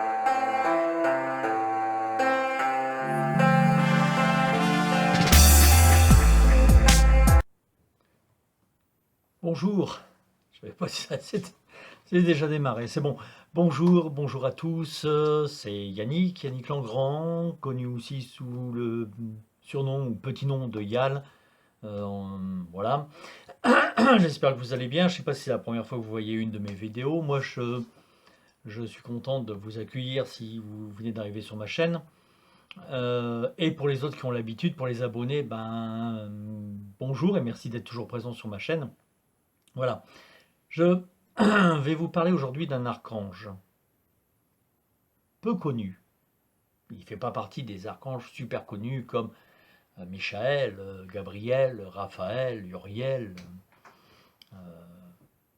Bonjour, je ne savais pas si ça c'est déjà démarré, c'est bon. Bonjour, bonjour à tous, c'est Yannick Langrand, connu aussi sous le surnom ou petit nom de Yal. Voilà, j'espère que vous allez bien. Je ne sais pas si c'est la première fois que vous voyez une de mes vidéos. Moi, je suis content de vous accueillir si vous venez d'arriver sur ma chaîne. Et pour les autres qui ont l'habitude, pour les abonnés, bonjour et merci d'être toujours présent sur ma chaîne. Voilà. Je vais vous parler aujourd'hui d'un archange peu connu. Il ne fait pas partie des archanges super connus comme Michael, Gabriel, Raphaël, Uriel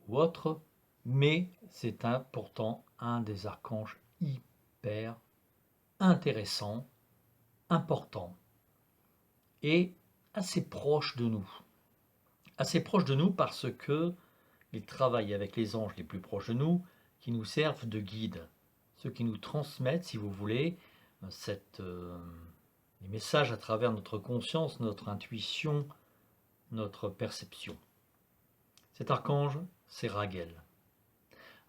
ou autres, mais c'est pourtant un des archanges hyper intéressant, important et assez proche de nous. Assez proche de nous parce que il travaille avec les anges les plus proches de nous qui nous servent de guide. Ceux qui nous transmettent, si vous voulez, les messages à travers notre conscience, notre intuition, notre perception. Cet archange, c'est Raguel.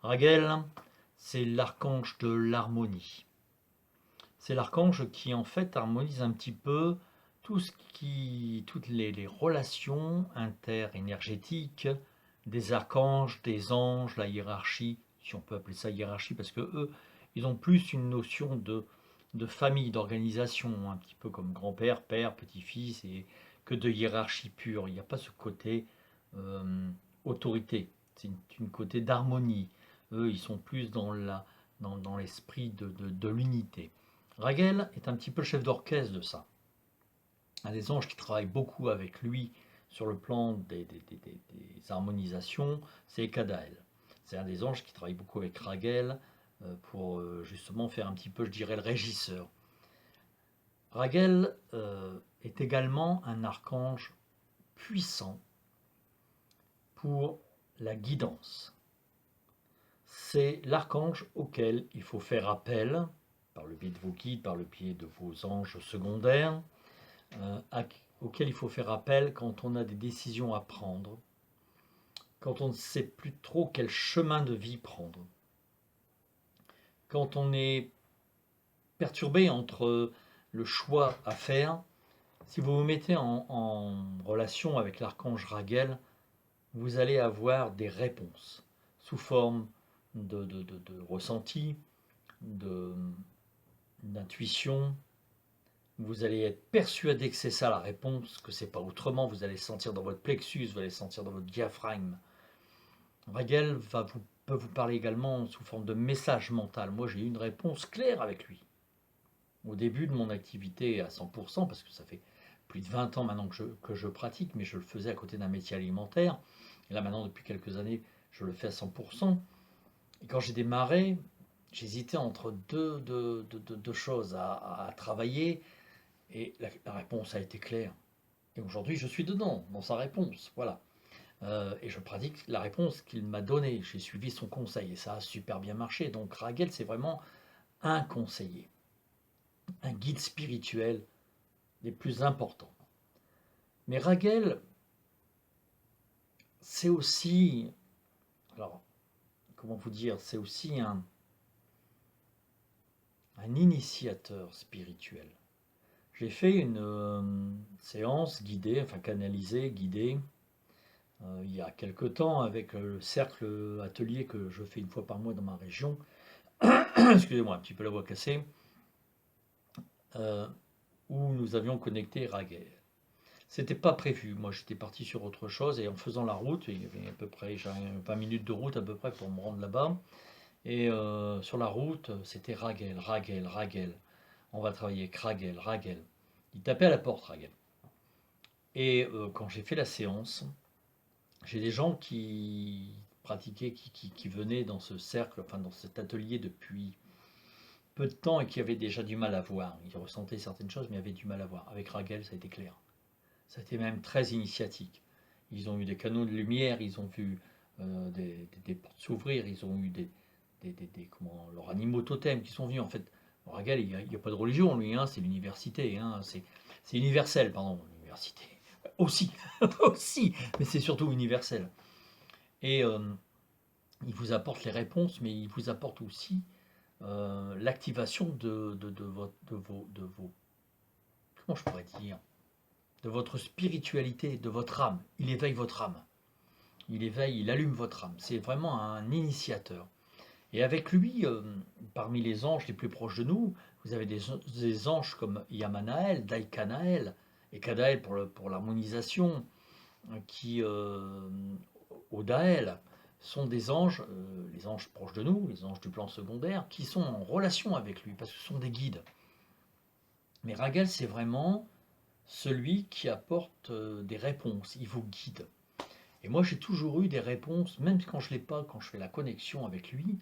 Raguel, c'est l'archange de l'harmonie. C'est l'archange qui en fait harmonise un petit peu toutes les relations interénergétiques des archanges, des anges, la hiérarchie, si on peut appeler ça hiérarchie, parce que eux, ils ont plus une notion de famille, d'organisation, un petit peu comme grand-père, père, petit-fils, et que de hiérarchie pure. Il n'y a pas ce côté euh, autorité, c'est une côté d'harmonie. Eux, ils sont plus dans l'esprit de l'unité. Raguel est un petit peu le chef d'orchestre de ça. Un des anges qui travaille beaucoup avec lui sur le plan des harmonisations, c'est Ekadael. C'est un des anges qui travaille beaucoup avec Raguel pour justement faire un petit peu, je dirais, le régisseur. Raguel est également un archange puissant pour la guidance. C'est l'archange auquel il faut faire appel, par le biais de vos guides, par le biais de vos anges secondaires, auquel il faut faire appel quand on a des décisions à prendre, quand on ne sait plus trop quel chemin de vie prendre, quand on est perturbé entre le choix à faire. Si vous vous mettez en relation avec l'archange Raguel, vous allez avoir des réponses sous forme de ressenti, d'intuition. Vous allez être persuadé que c'est ça la réponse, que c'est pas autrement. Vous allez sentir dans votre plexus, vous allez sentir dans votre diaphragme. Raguel peut vous parler également sous forme de message mental. Moi, j'ai eu une réponse claire avec lui. Au début de mon activité à 100%, parce que ça fait plus de 20 ans maintenant que je pratique, mais je le faisais à côté d'un métier alimentaire. Et là, maintenant, depuis quelques années, je le fais à 100%. Et quand j'ai démarré, j'hésitais entre deux choses à travailler. Et la réponse a été claire. Et aujourd'hui, je suis dedans, dans sa réponse. Voilà. Et je pratique la réponse qu'il m'a donnée. J'ai suivi son conseil et ça a super bien marché. Donc Raguel, c'est vraiment un conseiller, un guide spirituel des plus importants. Mais Raguel, c'est aussi, alors, comment vous dire, c'est aussi un initiateur spirituel. J'ai fait une séance guidée, enfin canalisée, guidée, il y a quelque temps avec le cercle atelier que je fais une fois par mois dans ma région. Excusez-moi, un petit peu la voix cassée. euh, où nous avions connecté Raguel. C'était pas prévu. Moi, j'étais parti sur autre chose et en faisant la route, il y avait à peu près 20 minutes de route à peu près pour me rendre là-bas. Et sur la route, c'était Raguel, Raguel, Raguel. On va travailler avec Raguel, Raguel. Il tapait à la porte, Raguel. Et quand j'ai fait la séance, j'ai des gens qui pratiquaient, qui venaient dans ce cercle, enfin dans cet atelier depuis peu de temps et qui avaient déjà du mal à voir. Ils ressentaient certaines choses, mais avaient du mal à voir. Avec Raguel, ça a été clair. Ça a été même très initiatique. Ils ont eu des canaux de lumière, ils ont vu des portes s'ouvrir, ils ont eu leurs animaux totems qui sont venus. En fait, Ragel, il n'y a pas de religion, lui, hein, c'est l'université. Hein, c'est universel, pardon. L'université. Aussi, aussi, mais c'est surtout universel. Et il vous apporte les réponses, mais il vous apporte aussi l'activation de vos, comment je pourrais dire, de votre spiritualité, de votre âme. Il éveille votre âme. Il allume votre âme. C'est vraiment un initiateur. Et avec lui, parmi les anges les plus proches de nous, vous avez des anges comme Yamanaël, Daikanaël, et Kadaël pour l'harmonisation, qui, Odaël, sont des anges, les anges proches de nous, les anges du plan secondaire, qui sont en relation avec lui, parce que ce sont des guides. Mais Ragel, c'est vraiment celui qui apporte des réponses, il vous guide. Et moi, j'ai toujours eu des réponses, même quand je ne l'ai pas, quand je fais la connexion avec lui.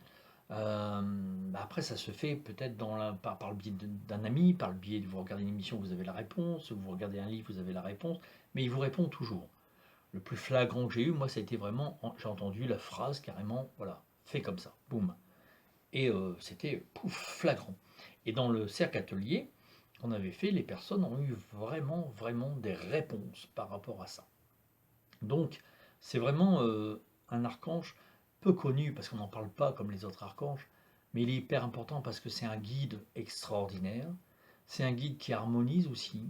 Après, ça se fait peut-être par le biais d'un ami, par le biais de vous regardez une émission, vous avez la réponse, vous regardez un livre, vous avez la réponse, mais il vous répond toujours. Le plus flagrant que j'ai eu, moi, ça a été vraiment, j'ai entendu la phrase carrément, voilà, fais comme ça, boum. Et c'était pouf, flagrant. Et dans le cercle atelier qu'on avait fait, les personnes ont eu vraiment, vraiment des réponses par rapport à ça. Donc, c'est vraiment un archange peu connu, parce qu'on n'en parle pas comme les autres archanges, mais il est hyper important parce que c'est un guide extraordinaire, c'est un guide qui harmonise aussi,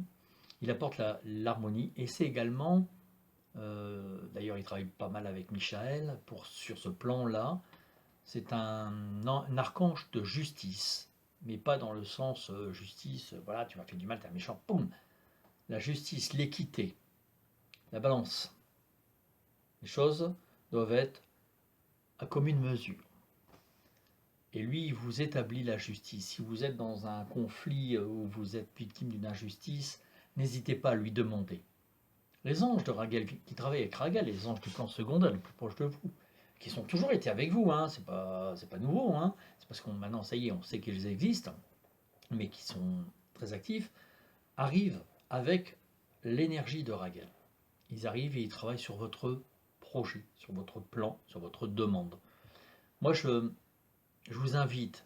il apporte l'harmonie, et c'est également, d'ailleurs il travaille pas mal avec Michael sur ce plan-là, c'est un archange de justice, mais pas dans le sens justice, voilà, tu m'as fait du mal, t'es un méchant, boum. La justice, l'équité, la balance. Les choses doivent être à commune mesure. Et lui, il vous établit la justice. Si vous êtes dans un conflit où vous êtes victime d'une injustice, n'hésitez pas à lui demander. Les anges de Ragel, qui travaillent avec Ragel, les anges du plan secondaire, les plus proches de vous, qui sont toujours été avec vous, hein, c'est pas nouveau, hein, c'est parce qu'on maintenant, ça y est, on sait qu'ils existent, mais qui sont très actifs, arrivent avec l'énergie de Ragel. Ils arrivent et ils travaillent sur votre projet, sur votre plan, sur votre demande. Moi, je vous invite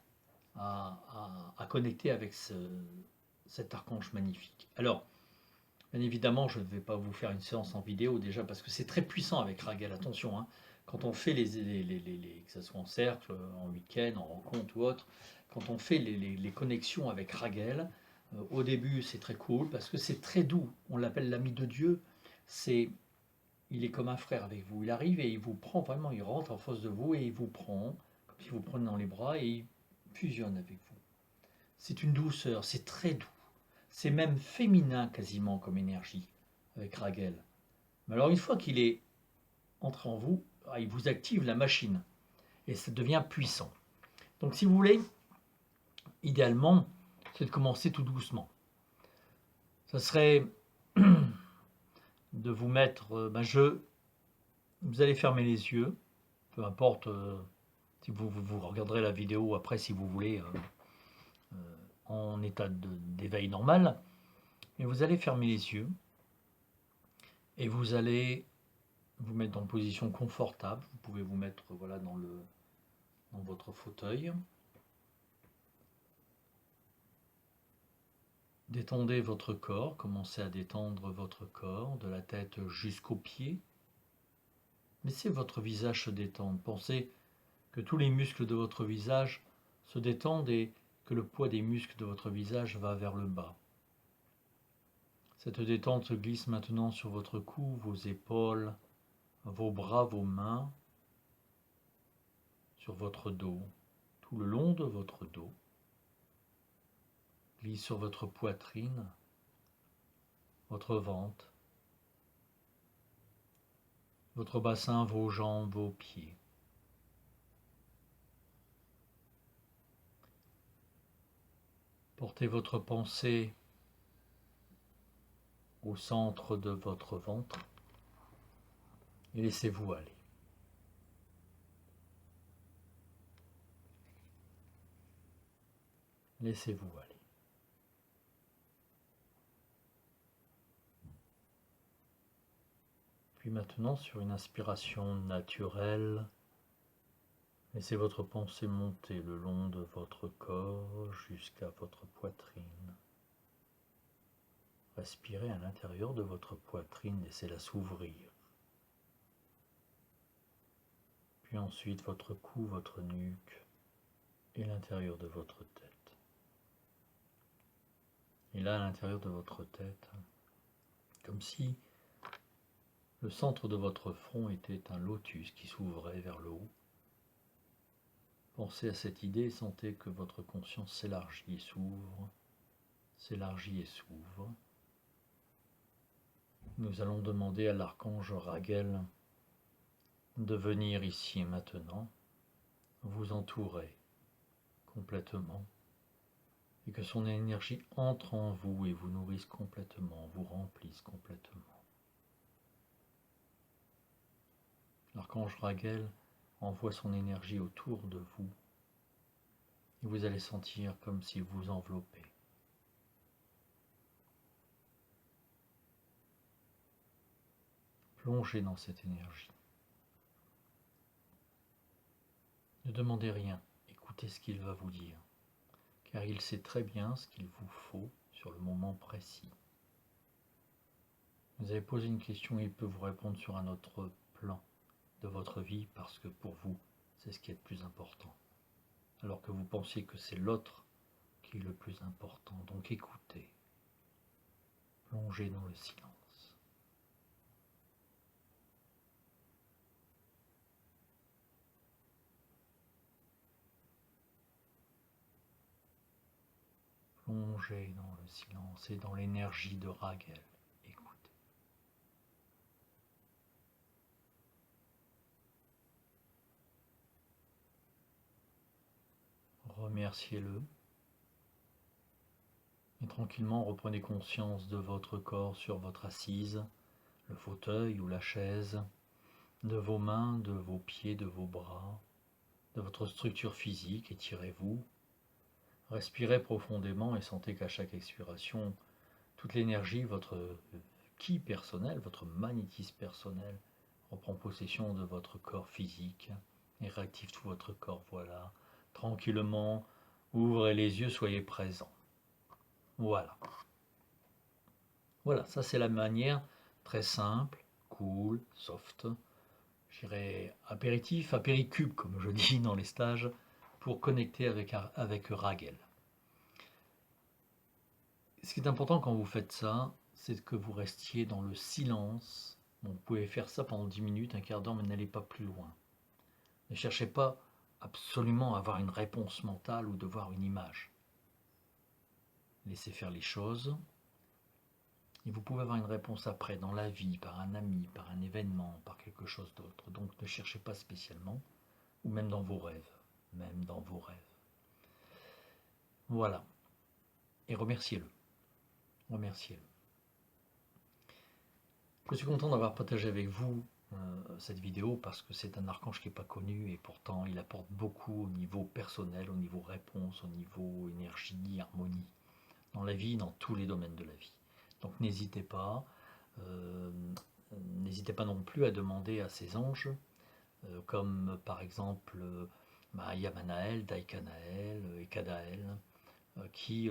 à connecter avec cet archange magnifique. Alors, bien évidemment, je ne vais pas vous faire une séance en vidéo déjà parce que c'est très puissant avec Ragel. Attention, hein, quand on fait que ce soit en cercle, en week-end, en rencontre ou autre, quand on fait les connexions avec Ragel, au début c'est très cool parce que c'est très doux. On l'appelle l'ami de Dieu. Il est comme un frère avec vous. Il arrive et il vous prend vraiment, il rentre en face de vous et il vous prend, comme si vous prenez dans les bras et il fusionne avec vous. C'est une douceur, c'est très doux. C'est même féminin quasiment comme énergie avec Ragel. Mais alors une fois qu'il est entré en vous, il vous active la machine et ça devient puissant. Donc si vous voulez, idéalement, c'est de commencer tout doucement. Ça serait de vous mettre, vous allez fermer les yeux, peu importe si vous regarderez la vidéo après si vous voulez en état d'éveil normal, et vous allez fermer les yeux et vous allez vous mettre dans une position confortable. Vous pouvez vous mettre voilà dans votre fauteuil. Détendez votre corps, commencez à détendre votre corps de la tête jusqu'aux pieds. Laissez votre visage se détendre. Pensez que tous les muscles de votre visage se détendent et que le poids des muscles de votre visage va vers le bas. Cette détente se glisse maintenant sur votre cou, vos épaules, vos bras, vos mains, sur votre dos, tout le long de votre dos. Glisse sur votre poitrine, votre ventre, votre bassin, vos jambes, vos pieds. Portez votre pensée au centre de votre ventre et laissez-vous aller. Laissez-vous aller. Puis maintenant, sur une inspiration naturelle, Laissez votre pensée monter le long de votre corps jusqu'à votre poitrine. Respirez à l'intérieur de votre poitrine, laissez-la s'ouvrir. Puis ensuite votre cou, votre nuque et l'intérieur de votre tête. Et là, à l'intérieur de votre tête, comme si le centre de votre front était un lotus qui s'ouvrait vers le haut. Pensez à cette idée et sentez que votre conscience s'élargit et s'ouvre, s'élargit et s'ouvre. Nous allons demander à l'archange Raguel de venir ici et maintenant, vous entourer complètement, et que son énergie entre en vous et vous nourrisse complètement, vous remplisse complètement. L'archange Raguel envoie son énergie autour de vous, et vous allez sentir comme si vous enveloppez. Plongez dans cette énergie. Ne demandez rien, écoutez ce qu'il va vous dire, car il sait très bien ce qu'il vous faut sur le moment précis. Vous avez posé une question et il peut vous répondre sur un autre plan de votre vie parce que pour vous, c'est ce qui est le plus important. Alors que vous pensiez que c'est l'autre qui est le plus important. Donc écoutez, plongez dans le silence. Plongez dans le silence et dans l'énergie de Raguel. Écoutez. Remerciez-le. Et tranquillement, reprenez conscience de votre corps sur votre assise, le fauteuil ou la chaise, de vos mains, de vos pieds, de vos bras, de votre structure physique. Étirez-vous. Respirez profondément et sentez qu'à chaque expiration, toute l'énergie, votre ki personnel, votre magnétisme personnel, reprend possession de votre corps physique et réactive tout votre corps. Voilà, tranquillement, ouvrez les yeux, soyez présent. Voilà. Voilà, ça c'est la manière très simple, cool, soft, je dirais apéritif, apéricube comme je dis dans les stages, pour connecter avec Raguel. Ce qui est important quand vous faites ça, c'est que vous restiez dans le silence. Bon, vous pouvez faire ça pendant 10 minutes, un quart d'heure, mais n'allez pas plus loin. Ne cherchez pas absolument à avoir une réponse mentale ou de voir une image. Laissez faire les choses. Et vous pouvez avoir une réponse après, dans la vie, par un ami, par un événement, par quelque chose d'autre. Donc ne cherchez pas spécialement, ou même dans vos rêves. Même dans vos rêves. Voilà. Et remerciez-le. Remerciez-le. Je suis content d'avoir partagé avec vous cette vidéo parce que c'est un archange qui n'est pas connu et pourtant il apporte beaucoup au niveau personnel, au niveau réponse, au niveau énergie, harmonie, dans la vie, dans tous les domaines de la vie. Donc n'hésitez pas non plus à demander à ces anges, comme par exemple Yamanaël, Daikanaël, Ekadaël, qui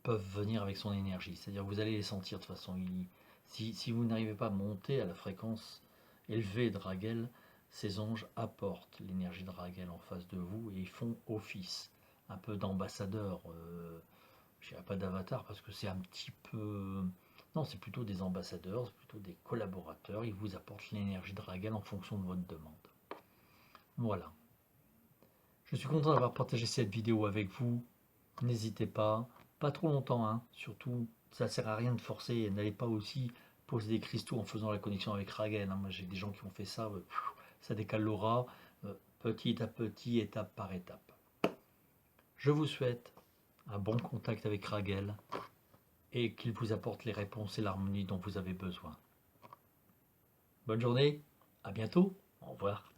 peuvent venir avec son énergie. C'est-à-dire que vous allez les sentir de toute façon. Si vous n'arrivez pas à monter à la fréquence élevée de Raguel, ces anges apportent l'énergie de Raguel en face de vous et ils font office un peu d'ambassadeur. Je dirais pas d'avatar parce que c'est un petit peu... Non, c'est plutôt des ambassadeurs, c'est plutôt des collaborateurs. Ils vous apportent l'énergie de Raguel en fonction de votre demande. Voilà. Je suis content d'avoir partagé cette vidéo avec vous. N'hésitez pas trop longtemps, hein. Surtout, ça sert à rien de forcer. N'allez pas aussi poser des cristaux en faisant la connexion avec Raguel, hein. Moi, j'ai des gens qui ont fait ça, ça décale l'aura, petit à petit, étape par étape. Je vous souhaite un bon contact avec Raguel et qu'il vous apporte les réponses et l'harmonie dont vous avez besoin. Bonne journée, à bientôt, au revoir.